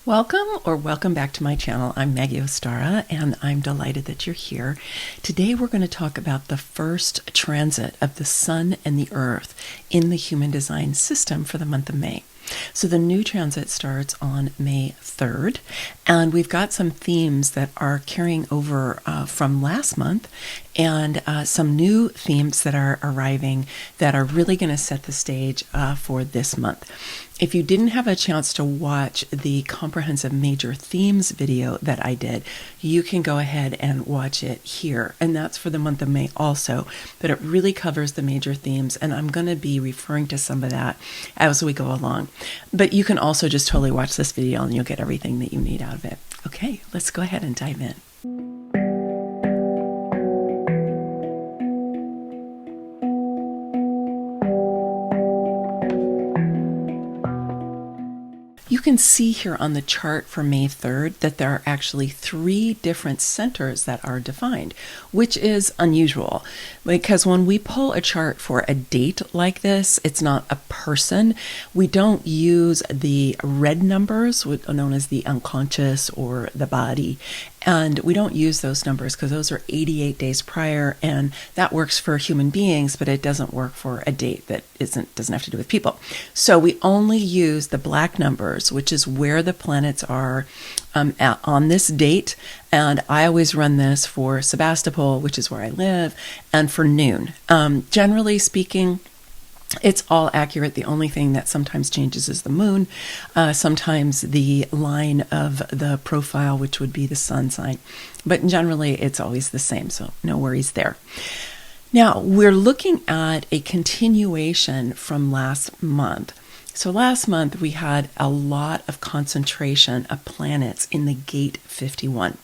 Welcome back to my channel. I'm Maggie Ostara, and I'm delighted that you're here. Today we're going to talk about the first transit of the Sun and the Earth in the human design system for the month of May. So the new transit starts on May 3rd, and we've got some themes that are carrying over from last month, and some new themes that are arriving that are really going to set the stage for this month. If you didn't have a chance to watch the comprehensive major themes video that I did, you can go ahead and watch it here. And that's for the month of May also, but it really covers the major themes. And I'm going to be referring to some of that as we go along. But you can also just totally watch this video and you'll get everything that you need out of it. Okay, let's go ahead and dive in. You can see here on the chart for May 3rd that there are actually 3 different centers that are defined, which is unusual because when we pull a chart for a date like this, it's not a person. We don't use the red numbers, known as the unconscious or the body, and we don't use those numbers because those are 88 days prior, and that works for human beings, but it doesn't work for a date that doesn't have to do with people. So we only use the black numbers, which is where the planets are on this date. And I always run this for Sebastopol, which is where I live, and for noon. Generally speaking, it's all accurate. The only thing that sometimes changes is the moon, sometimes the line of the profile, which would be the sun sign. But generally, it's always the same, so no worries there. Now, we're looking at a continuation from last month. So last month, we had a lot of concentration of planets in the gate 51.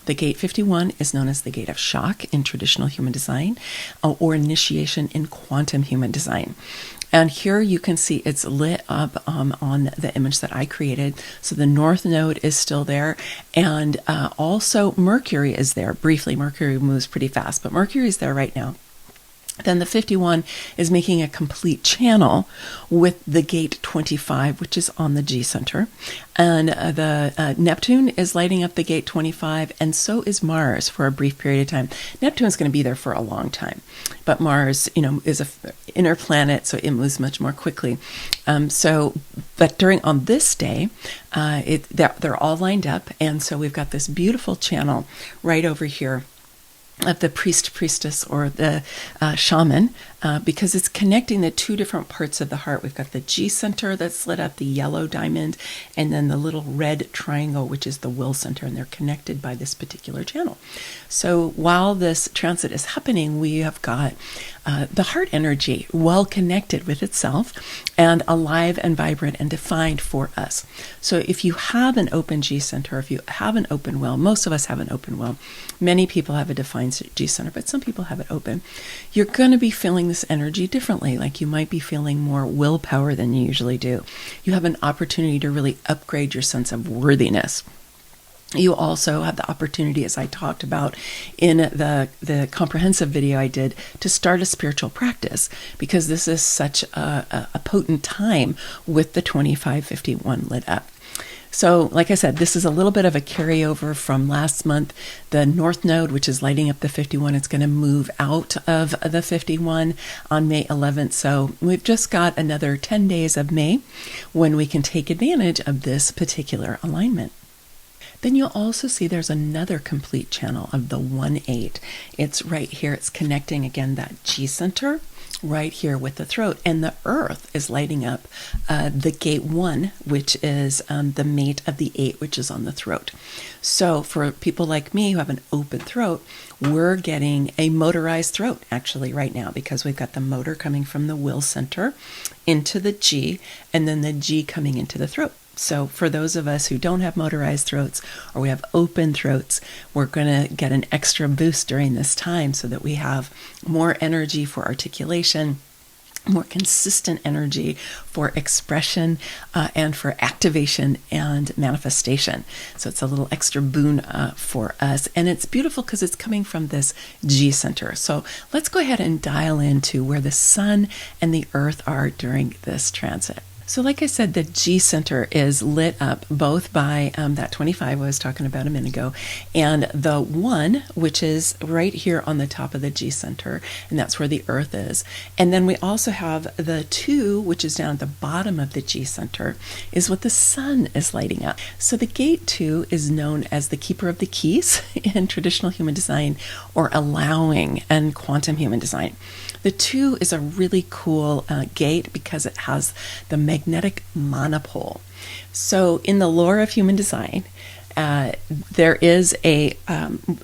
The gate 51 is known as the gate of shock in traditional human design, or initiation in quantum human design. And here you can see it's lit up on the image that I created. So the north node is still there, and also Mercury is there. Briefly, Mercury moves pretty fast, but Mercury is there right now. Then the 51 is making a complete channel with the gate 25, which is on the G center. And the Neptune is lighting up the gate 25, and so is Mars for a brief period of time. Neptune's going to be there for a long time, but Mars, is an inner planet, so it moves much more quickly. But on this day, they're all lined up, and so we've got this beautiful channel right over here of the priestess, or the shaman, because it's connecting the 2 different parts of the heart. We've got the G center that's lit up, the yellow diamond, and then the little red triangle, which is the will center, and they're connected by this particular channel. So while this transit is happening, we have got the heart energy well connected with itself and alive and vibrant and defined for us. So if you have an open G center, if you have an open will, most of us have an open will. Many people have a defined G center, but some people have it open. You're going to be feeling this energy differently. Like you might be feeling more willpower than you usually do. You have an opportunity to really upgrade your sense of worthiness. You also have the opportunity, as I talked about in the comprehensive video I did, to start a spiritual practice, because this is such a potent time with the 2551 lit up. So, like I said, this is a little bit of a carryover from last month. The North Node, which is lighting up the 51, it's going to move out of the 51 on May 11th. So we've just got another 10 days of May when we can take advantage of this particular alignment. Then you'll also see there's another complete channel of the 1-8. It's right here. It's connecting, again, that G center right here with the throat. And the Earth is lighting up the gate 1, which is the mate of the 8, which is on the throat. So for people like me who have an open throat, we're getting a motorized throat actually right now, because we've got the motor coming from the will center into the G, and then the G coming into the throat. So for those of us who don't have motorized throats, or we have open throats, we're going to get an extra boost during this time so that we have more energy for articulation, more consistent energy for expression, and for activation and manifestation. So it's a little extra boon for us. And it's beautiful because it's coming from this G center. So let's go ahead and dial into where the sun and the earth are during this transit. So, like I said, the G center is lit up both by that 25 I was talking about a minute ago, and the 1, which is right here on the top of the G center, and that's where the earth is. And then we also have the 2, which is down at the bottom of the G center, is what the sun is lighting up. So, the gate 2 is known as the keeper of the keys in traditional human design, or allowing and quantum human design. The 2 is a really cool gate because it has the magnetic monopole. So in the lore of human design, there is a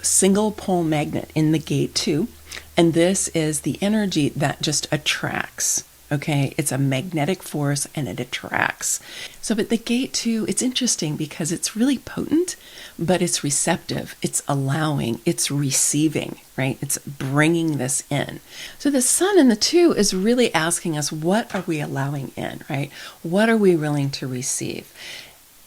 single pole magnet in the gate 2, and this is the energy that just attracts. Okay, it's a magnetic force and it attracts. So, but the gate 2, it's interesting because it's really potent, but it's receptive, it's allowing, it's receiving, right? It's bringing this in. So the sun in the 2 is really asking us, what are we allowing in, right? What are we willing to receive?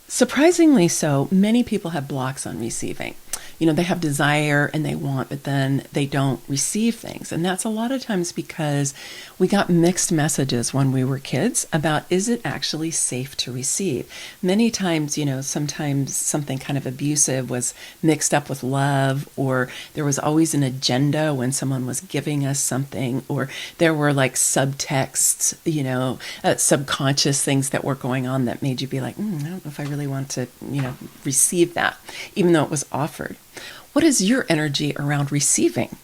Surprisingly so, many people have blocks on receiving. You know, they have desire and they want, but then they don't receive things. And that's a lot of times because we got mixed messages when we were kids about, is it actually safe to receive? Many times, you know, sometimes something kind of abusive was mixed up with love, or there was always an agenda when someone was giving us something, or there were like subtexts, you know, subconscious things that were going on that made you be like, I don't know if I really want to, you know, receive that, even though it was offered. What is your energy around receiving?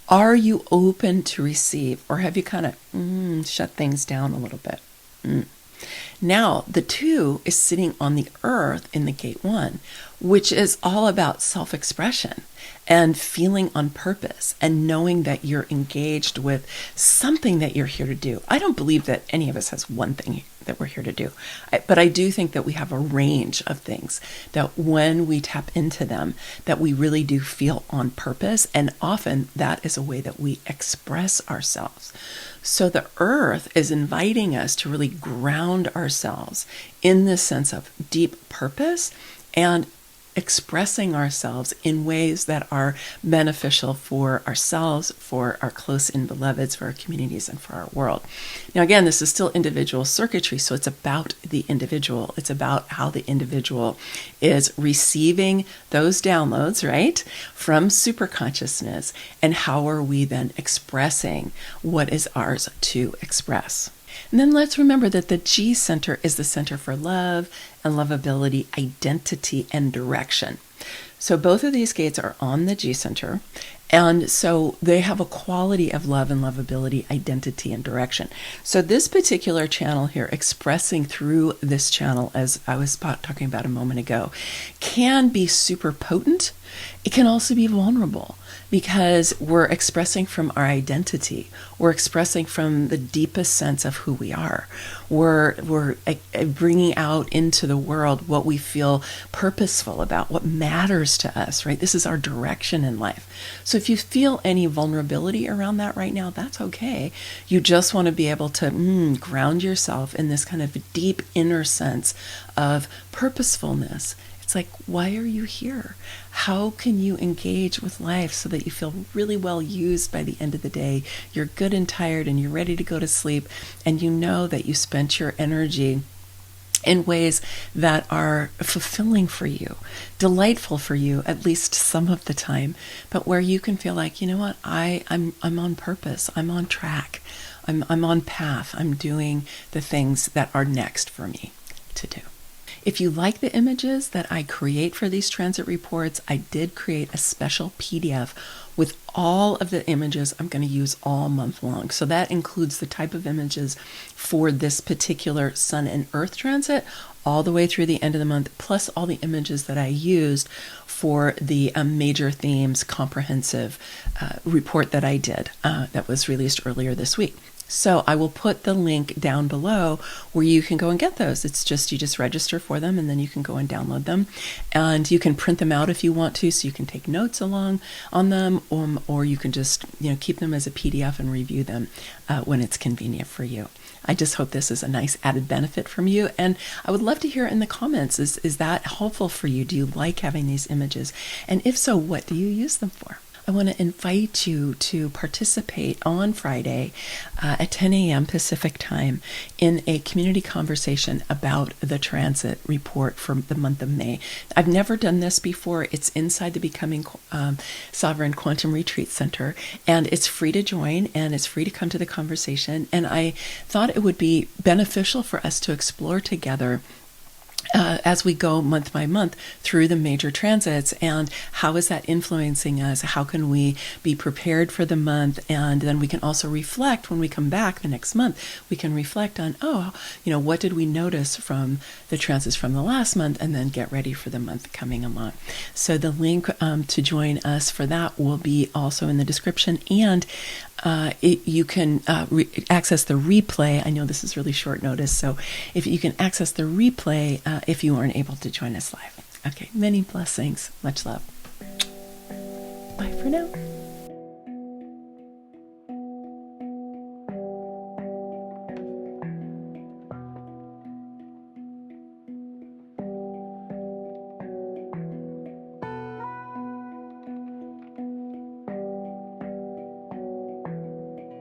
Are you open to receive, or have you kind of shut things down a little bit? Now, the 2 is sitting on the earth in the gate 1, which is all about self-expression and feeling on purpose and knowing that you're engaged with something that you're here to do. I don't believe that any of us has one thing that we're here to do, but I do think that we have a range of things that when we tap into them, that we really do feel on purpose, and often that is a way that we express ourselves. So the earth is inviting us to really ground ourselves in this sense of deep purpose and expressing ourselves in ways that are beneficial for ourselves, for our close and beloveds, for our communities, and for our world. Now, again, this is still individual circuitry, so it's about the individual. It's about how the individual is receiving those downloads, right, from superconsciousness, and how are we then expressing what is ours to express. And then let's remember that the G center is the center for love and lovability, identity, and direction. So both of these gates are on the G center, and so they have a quality of love and lovability, identity, and direction. So this particular channel here, expressing through this channel, as I was talking about a moment ago, can be super potent. It can also be vulnerable, because we're expressing from our identity. We're expressing from the deepest sense of who we are. We're bringing out into the world what we feel purposeful about, what matters to us, right? This is our direction in life. So if you feel any vulnerability around that right now, that's okay. You just want to be able to ground yourself in this kind of deep inner sense of purposefulness. It's like, why are you here? How can you engage with life so that you feel really well used by the end of the day? You're good and tired and you're ready to go to sleep, and you know that you spent your energy in ways that are fulfilling for you, delightful for you, at least some of the time, but where you can feel like, you know what, I'm on purpose, I'm on track, I'm on path, I'm doing the things that are next for me to do. If you like the images that I create for these transit reports, I did create a special PDF with all of the images I'm going to use all month long. So that includes the type of images for this particular Sun and Earth transit all the way through the end of the month, plus all the images that I used for the major themes comprehensive report that I did that was released earlier this week. So I will put the link down below where you can go and get those. It's just, you just register for them and then you can go and download them. And you can print them out if you want to, so you can take notes along on them, or you can just, keep them as a PDF and review them when it's convenient for you. I just hope this is a nice added benefit from you. And I would love to hear in the comments, is that helpful for you? Do you like having these images? And if so, what do you use them for? I want to invite you to participate on Friday at 10 a.m. Pacific time in a community conversation about the transit report for the month of May. I've never done this before. It's inside the Becoming Sovereign Quantum Retreat Center, and it's free to join, and it's free to come to the conversation. And I thought it would be beneficial for us to explore together as we go month by month through the major transits, and how is that influencing us? How can we be prepared for the month? And then we can also reflect when we come back the next month. We can reflect on, what did we notice from the transits from the last month, and then get ready for the month coming along. So the link to join us for that will be also in the description, and you can access the replay. I know this is really short notice, so if you can access the replay if you aren't able to join us live. Okay, many blessings. Much love. Bye for now.